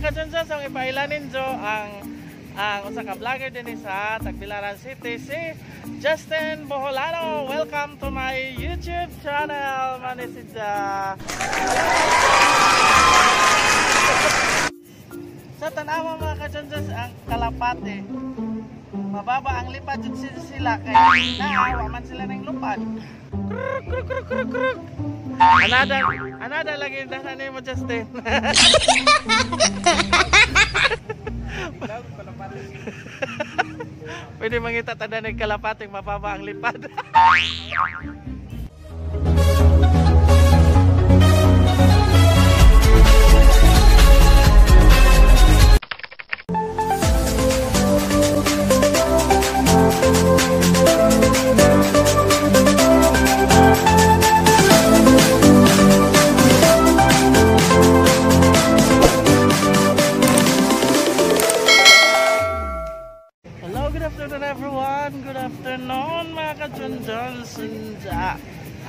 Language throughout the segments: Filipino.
ka-Junjun, ang ipailanin jo ang usa ka vlogger din sa Tagbilaran City, si Justin Boholano. Welcome to my YouTube channel, manisija. Sa tanawa mga ka-Junjun, ang kalapate, mababa ang lipad jud sila kay naawa man sila ng lupad. Kruk kruk kruk kruk. Anada lagi dahan mo, Justin. Pwede mangita tada ng kalapating mababa ang lipad.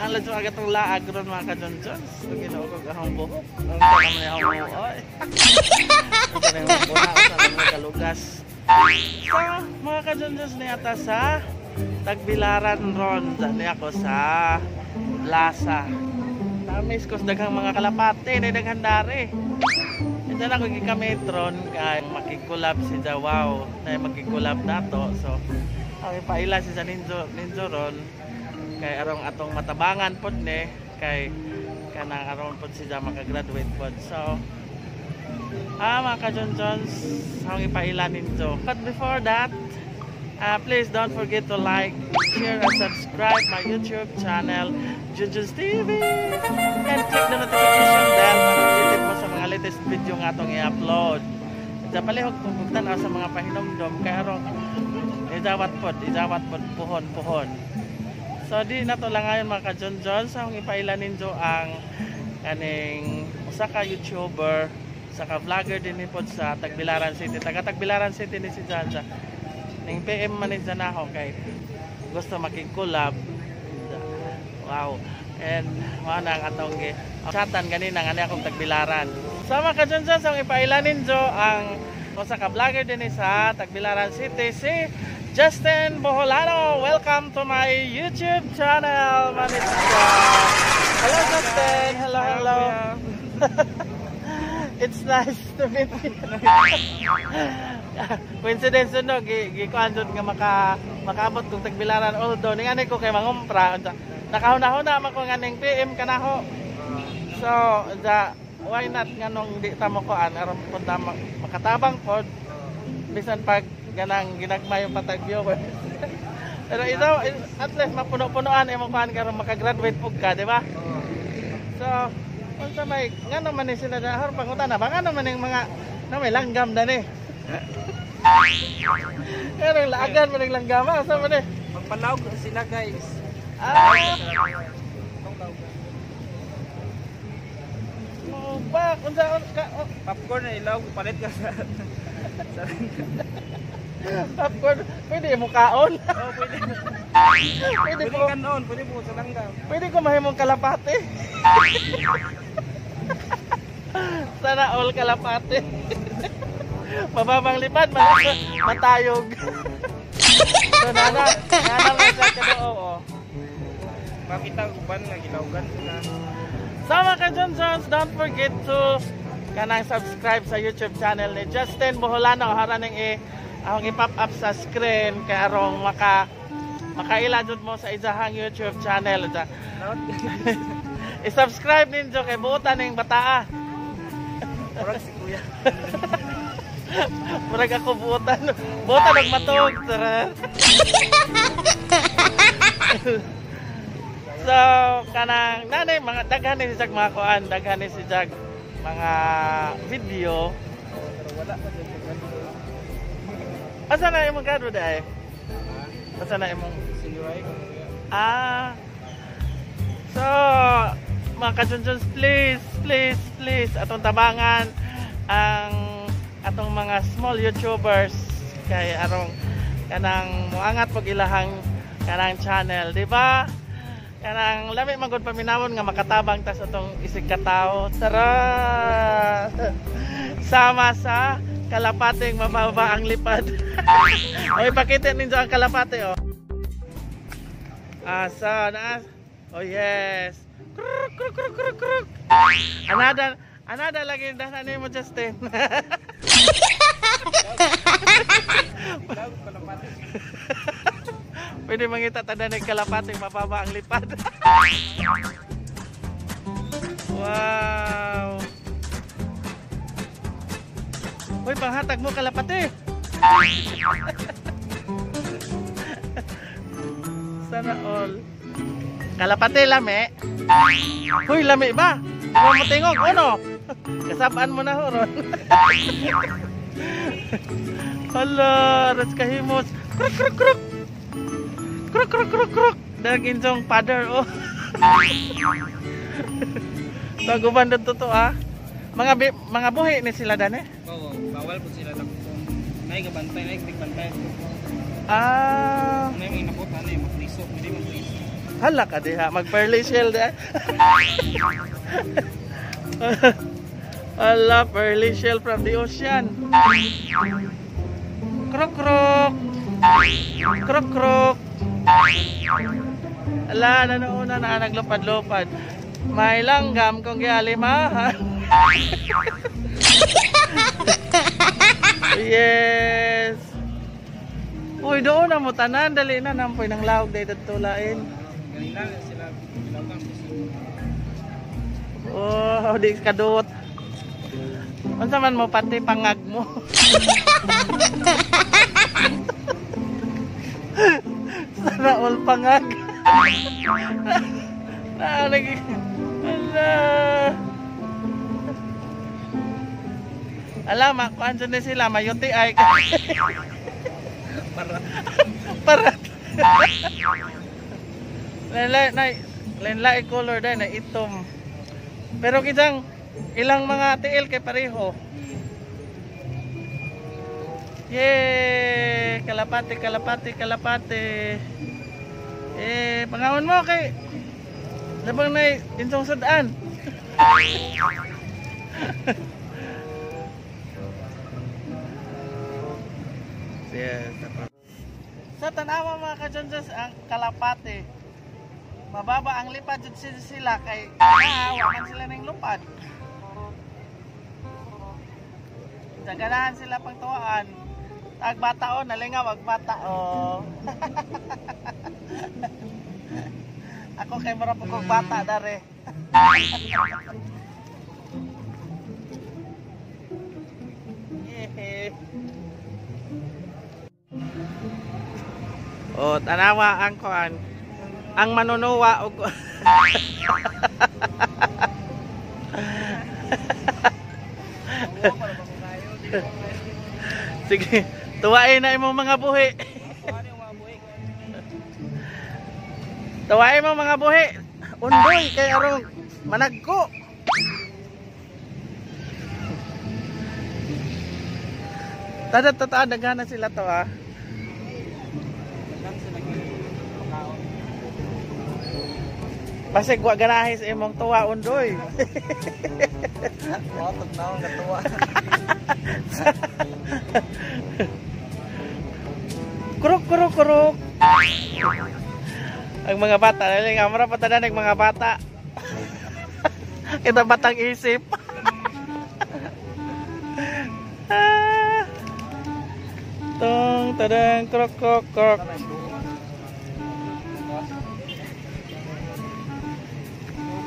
Ang lajo agad ng laag ron mga ka-Junjun. So ginoo ko gahong buhok. Ang tanong niya ako oy. Ang tanong mo buhok sa mga kalugas. So mga ka-Junjun ni ata sa Tagbilaran ron. Dani ako sa Plaza. Tamis ko sa daghang mga kalapate na daghang dari. Ito na ako gikametron kay makikulab si Jawaw na makikulab nato. So ang ipaila si sa Ninjo ron kay arong atong matabangan pod ni kay kanang aron pod siya makagraduate pod. So mga ka-Junjun, ang ipailan ninyo. But before that, please don't forget to like, share, and subscribe my YouTube channel, Junjun's TV, and click the notification bell para updated mo sa mga latest video nga atong i-upload. Sa palihog tungkugtan sa mga pahinomdom kay arong ijawat pod puhon. So di na to lang ngayon mga ka-Junjun, sa akong ipailan ninyo ang kaning usa ka YouTuber, usa ka vlogger din pod sa Tagbilaran City. Taga Tagbilaran City ni si Janja. Ning PM man ni Janaho kay gusto makig-collab. Wow. And mana ang atong chatan ganina nga akong Tagbilaran. So mga ka-Junjun, sa akong ipailan ninyo ang usa ka vlogger din sa Tagbilaran City, si Justin Boholano. Welcome to my YouTube channel, manisija. Hello Justin. Hello. It's nice to meet you. Coincidence no, gikuan jud nga makaabot kong Tagbilaran, although ningani ko kay mangumpra. Nakahuna-huna man ko nganing PM kanaho. So, why not nganong di ta mo kuan aron pud makatabang pod bisan pag ganang ginagmay yung patag viewers. Pero ito, at least mapuno-punoan yung kuhan karon makagraduate pug ka, di ba? So, unsa may ngano man ni sila dahor pangutan na ba ngano man yung mga na may langgam dani. Pero laagan man ng langgam, asa man ni? Magpalawg sila guys. Ba, unsa Popcorn na ilaw palit ka sa popcorn, pwede mo kaon? Oh, pwede. Pwede po kanon, pwede po sa langgam. Pwede ko mahimong kalapate. Sana all kalapate. Mababang lipad, matayog. So nana lang sa kadoo. Makita uban nga gilawgan na. So mga ka-Junjun, don't forget to kanang subscribe sa YouTube channel ni Justin Boholano. Haraning akong i-pop up sa screen kay arong makaila jud mo sa izahang YouTube channel. I-subscribe ninyo kay buotan ning bataa. Murag si kuya. Murag ako buotan og matog. So kanang nanay mga daghan ni si Jag mga kuan, daghan ni si Jag mga video. Pero wala pa dito. Asa na imong kadto dai? Asa na imong Sinuray ko. So mga ka-Junjun, please atong tabangan ang atong mga small YouTubers kay arong kanang muangat pag ilahang kanang channel, di ba? Kanang lami man gud paminawon nga makatabang ta sa atong isig ka tawo. Tara. sama sa kalapating mababa ang lipad. O ipakita ninyo ang kalapate oh. Asa na? Oh yes. Kruk kruk kruk kruk kruk. Anada lagi dahan ni mo Justin. Pwede mangita tanda ng kalapate mababa ang lipad. Wow. Uy, panghatag mo kalapate. Sana all. Kalapate lami. Uy, lami ba? Huwag mo tingog, ano? Kasabaan mo na horon. Hala, ras kahimos. Kruk kruk kruk. Kruk kruk kruk kruk. Daginjong father oh. Taguban dito to ah. Mga buhi ni sila dane. Oo, bawal po sila takbo. Nay gabantay, nay bantay. Nay may nakot ani magpriso, hindi magpriso. Hala ka diha, mag-pearly shell da. Hala, pearly shell from the ocean. Krok krok. Krok krok. Hala, nanoona na naglupad-lupad. May langgam kung gialimahan. Yes. Uy, doon na mo tanan, dali na nampoy ng lawag dahil tulain. Ganila sila gilawang sila. Oh, di kadot. Unsa man mo pati pangag mo. Sana all pangag. Lagi. Alam, kuan dyan na sila, mayuti ay. Parat. Lain-lain color dahil na itom. Pero kitang ilang mga tiil kay pareho. Yay! Kalapate, kalapate, kalapate. Pangawon mo kay labang na insong sadaan. Yes. Sa tanawa mga kajonjas ang kalapate. Mababa ang lipad jud sila kay naawa man sila ning lupad. Daganahan sila pang tuwaan. Tag bataon nalingaw wag batao. Ako kay mura po kong bata dare. Yeah. Oh, tanawa ang kuan. Ang manunuwa og sige, tuwain na imong mga buhi. Tuwain mo mga buhi. Undoy kay arong managko. Tada dagana sila to ah. Basig wa ganahis imong tuwa undoy. Watot na ang katuwa. Kuruk kuruk kuruk. Ang mga bata, naling amra patanan ng mga bata. Kita batang isip. Tong tadang krok krok krok.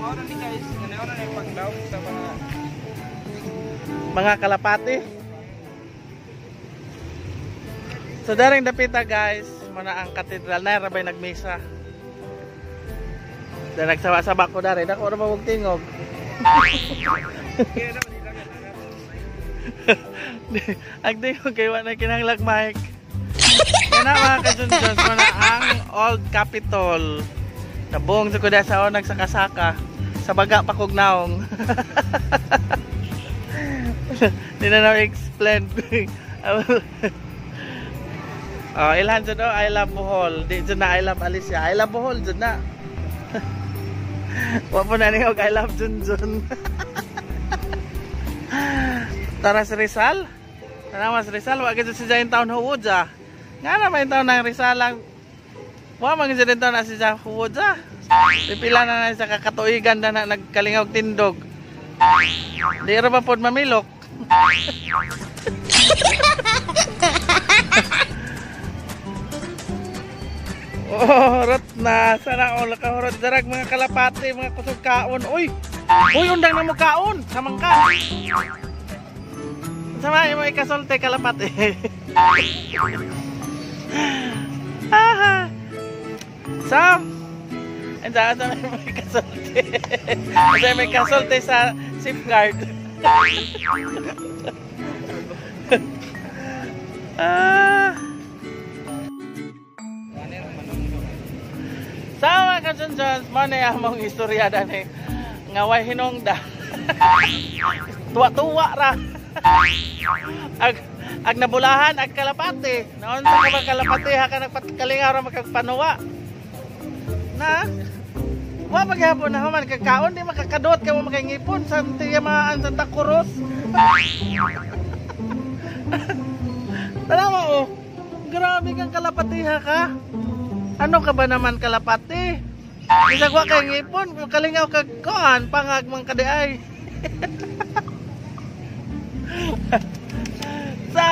Mao ni guys, ano na yung pagdaw sa mga kalapati. So daring dapita guys, muna ang katedral na rabay nagmisa. Da nagsawa-saba ko dari, dako ra mawag tingog. Agdi ko kay wala kinahanglag mic. Kana mga kajunjons mo na ang Old Capitol. Nabong sa kuda sa nagsakasaka sa baga pa kog naong. Di na explain. Oh, ilhan dyan I love Bohol. Di dyan na I love Alicia. I love Bohol dyan na. Wala po na niyog I love Junjun. Tara si Rizal. Tanawas Rizal, wag gid si Jain taon huwod ja. Nga na may taon ng Rizal lang. Wa man gid taon na si Jain huwod ja. Pipila na sa kakatuigan na nagkalingaw tindog. Di ra ba pod mamilok? Oh, rot na. Sana all kahurot darag mga kalapati, mga kusog kaon. Uy. Uy, undang na mo kaon. Samang ka. Sama mo ikasolte kalapati. Sam. Anda sa may kasolte. Anda may kasolte sa safeguard. Sama ka Jones, mana yang mong istorya dani ngaway hinungda. Tuwa-tuwa ra. Ag nabulahan ag kalapati. Naon sa ka kalapati ha ka nagpatkalingaw ra makagpanuwa. Na wa paghapon na man kagkaon di makakadot ka mo makangipon sa tiyamaan Santa Cruz. Tanawa oh. Grabe kang kalapatiha ka. Ano ka ba naman kalapati? Isagwa kay ngipon, kalingaw kag kuan pangag mang kadiay. So,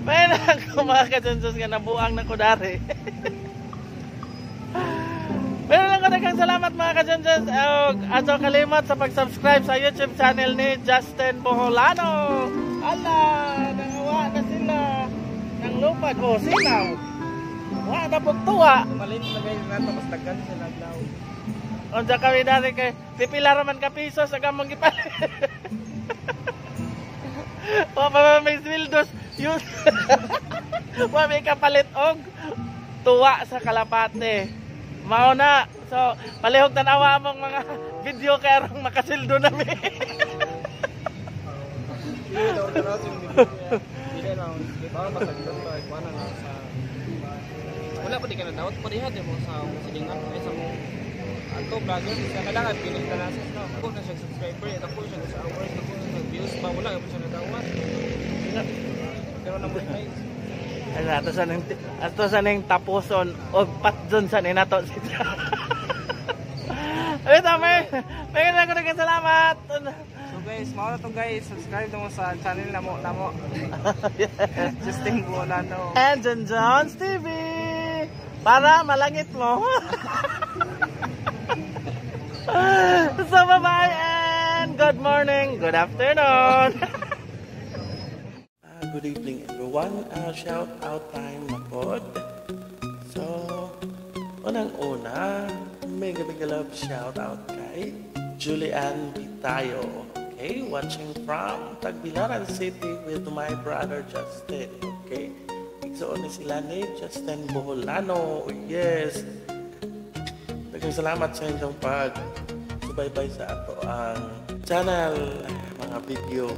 may kumakadunsos nga nabuang na kudari. Pero lang ko daghang salamat mga kadunsos. Ato kalimot sa pag-subscribe sa YouTube channel ni Justin Boholano. Ala, nangawa na sila ng lupad. Oh, sinaw. Wala na pagtuwa. Malit na guys nato mas daghan sila daw. Unsa kami dali kay pipila ra man ka piso sa gamong gipalit. Wa pa may sweldos. Yun. Wa may kapalit og tuwa sa kalapate. Mao na. So, palihog tanawa among mga video kay arong makasildo nami. Dili daw na sa video. Dili na kita masagdan ba ikuana na sa wala pa di ka na daw parihat mo sa silingan ay sa mo ato vlogger sa kailangan pinig ka na sa ako na siya subscriber at ako siya sa hours ako sa views ba wala pa siya nadawat pero na mo guys ato sa ning tapuson og patjon sa ni nato siya. Ay tama. Pagin ako ng salamat. So guys, mao na to guys, subscribe mo sa channel namo. Justin Boholano and John Jones TV. Para malangit mo. So bye-bye and good morning, good afternoon. Good evening everyone. Shout out time na pod. So, unang-una, mega love shout out kay Julian Vitayo. Okay, watching from Tagbilaran City with my brother Justin. Okay. Igsoon ni sila ni Justin Boholano. Yes. Daghang salamat sa inyong pag-subaybay sa ato ang channel, mga video.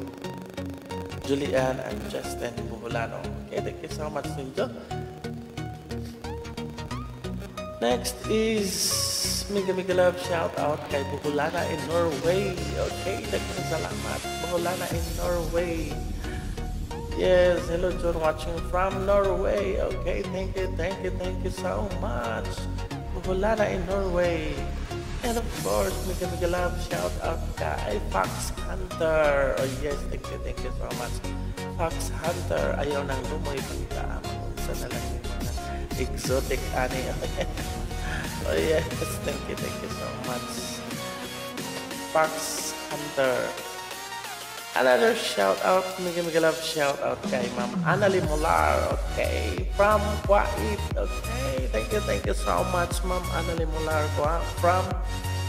Julian and Justin Boholano. Okay, thank you so much ninyo. Next is mega love shout out kay Boholana in Norway. Okay, thank you salamat. Boholana in Norway. Yes, hello John, watching from Norway. Okay, thank you so much. Boholana in Norway. And of course, mega love shout out kay Fox Hunter. Oh yes, thank you so much. Fox Hunter, ayaw nang lumoy pagka. Isa na lang yung mga exotic ani. Oh yes, thank you so much. Fox Hunter. Another shout out, mega love shout out kay Ma'am Annalie Molar, okay, from Kuwait, okay, thank you so much Ma'am Annalie Molar from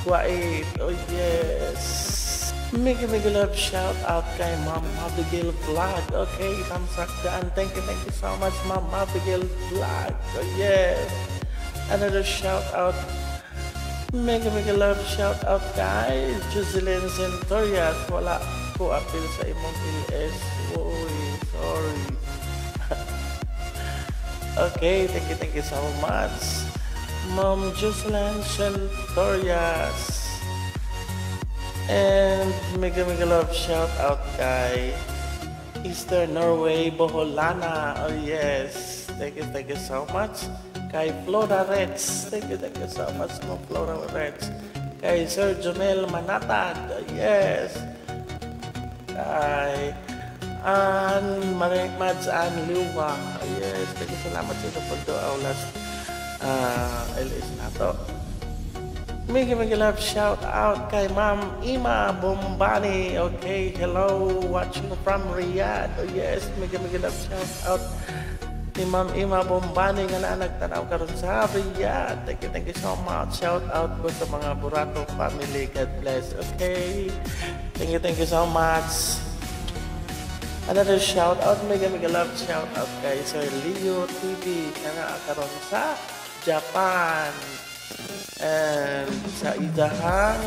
Kuwait, oh yes, mega love shout out kay Ma'am Abigail Vlog, okay, Tamsakdaan, thank you so much Ma'am Abigail Vlog, oh yes, another shout out, mega love shout out kay Jocelyn Centurias, wala ko appeal sa imong LS. Uy, sorry. Okay, thank you so much. Ma'am Jocelyn Centurias. And mega love shout out kay Eastern Norway, Boholana. Oh yes, thank you so much. Kay Flora Reds, thank you so much mo Flora Reds. Kay Sir Jomel Manatag, oh yes. Kay Mads Ann Liwa, oh yes, thank you salamat sa ito pagdoaw last LS na to. Mega love shout out kay Ma'am Ima Bombani. Okay, hello, watching from Riyadh. Oh yes, mega love shout out ni Ma'am Ima Bombani nga nagtanaw karon sa Riyadh. Thank you so much. Shout out po sa mga Burato family. God bless. Okay, thank you so much. Another shout out, mega love shout out kay Sir Leo TV nga karon sa Japan. And sa idahang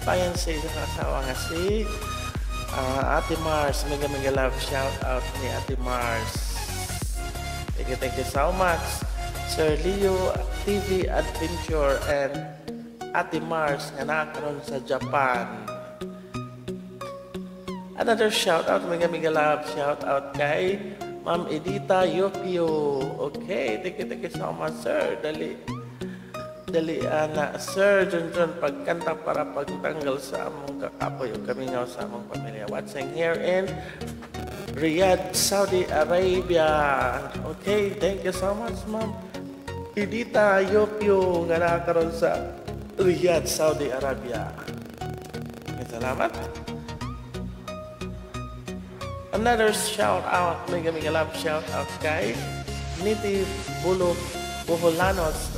fiancé sa asawa nga si Ate Mars. Mega love shout out ni Ate Mars. Thank you so much Sir Leo TV Adventure and Ate Mars nga nakaroon sa Japan. Another shout out, mega love shout out kay Ma'am Edita Yopio. Okay, thank you so much sir. Dali ana Sir John pagkanta para pagtanggal sa among kakapoy o kamingaw sa among pamilya. Watching here in Riyadh, Saudi Arabia. Okay, thank you so much Ma'am Edita Yopio nga nakaroon sa Riyadh, Saudi Arabia. Salamat. Another shout out, mega love shout out kay Niti Boholanos.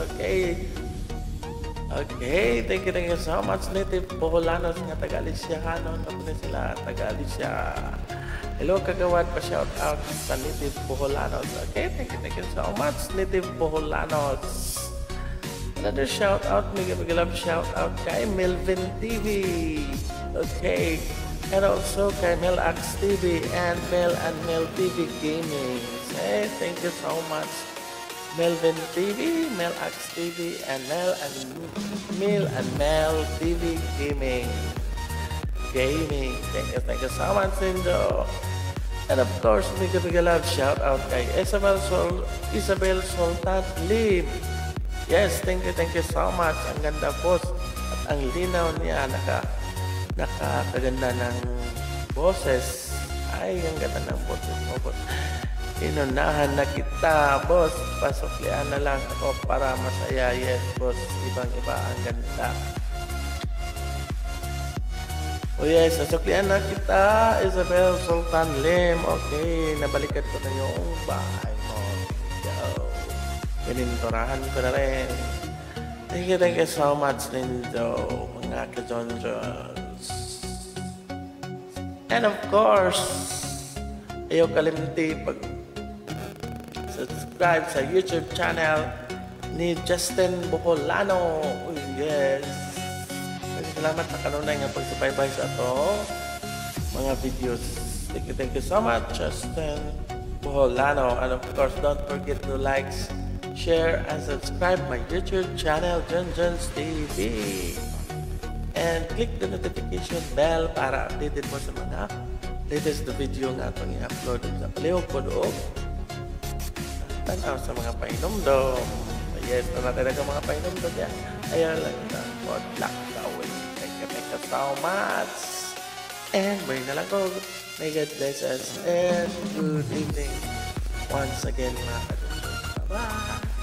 Okay, thank you so much Native Boholanos nga taga-Aliciahanon. Tapos sila taga-Alicia. Hello kagawad, pa shout out sa Native Boholanos. Okay, thank you so much Native Boholanos. Another shout out, mega love shout out kay Melvin TV. Okay, and also kay Melax TV and Mel and Mel TV Gaming. Okay, thank you so much Melvin TV, Melax TV, and Mel and Mel TV Gaming. Thank you so much, Sinjo. And of course, mega love shout out kay Isabel Sultan Lim. Yes, thank you so much. Ang ganda po at ang linaw niya, nakakaganda ng boses. Ay, ang ganda ng boses mo. Inunahan na kita, boss. Pasuklian na lang ako para masaya. Yes, boss. Ibang-iba ang ganda. Oh yes, nasuklian na kita, Isabel Sultan Lim. Okay, nabalikan ko na yung bahay mo. Pininturahan ko na rin. Thank you so much, Lindo, mga kajonjons. And of course, ayaw kalimti subscribe sa YouTube channel ni Justin Boholano. Oh, yes. Salamat sa kanunay nga pagsubaybay sa ito mga videos. Thank you so much, Justin Boholano. And of course, don't forget to like, share, and subscribe my YouTube channel, Junjuns TV. And click the notification bell para updated mo sa mga latest na video nga itong i-upload sa palihog ko doon. Tanaw sa mga painomdom. Yes, natin ang mga painomdom yan. Ayaw lang na. Good luck gawin. Thank you so much. And may na lang ko. May God bless us. And good evening once again mga kadusun. Bye-bye.